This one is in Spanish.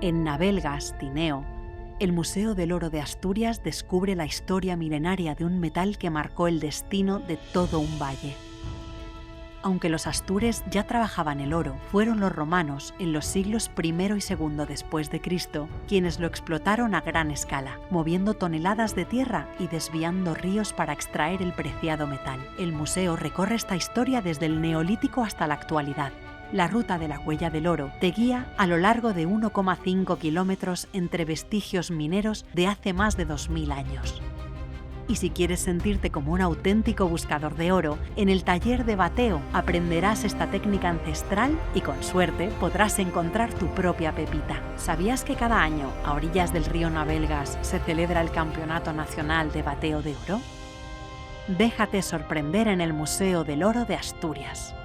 En Navelgas, Tineo, el Museo del Oro de Asturias descubre la historia milenaria de un metal que marcó el destino de todo un valle. Aunque los astures ya trabajaban el oro, fueron los romanos, en los siglos I y II después de Cristo, quienes lo explotaron a gran escala, moviendo toneladas de tierra y desviando ríos para extraer el preciado metal. El museo recorre esta historia desde el Neolítico hasta la actualidad. La ruta de la Huella del Oro te guía a lo largo de 1,5 kilómetros entre vestigios mineros de hace más de 2000 años. Y si quieres sentirte como un auténtico buscador de oro, en el taller de bateo aprenderás esta técnica ancestral y con suerte podrás encontrar tu propia pepita. ¿Sabías que cada año, a orillas del río Navelgas, se celebra el Campeonato Nacional de Bateo de Oro? Déjate sorprender en el Museo del Oro de Asturias.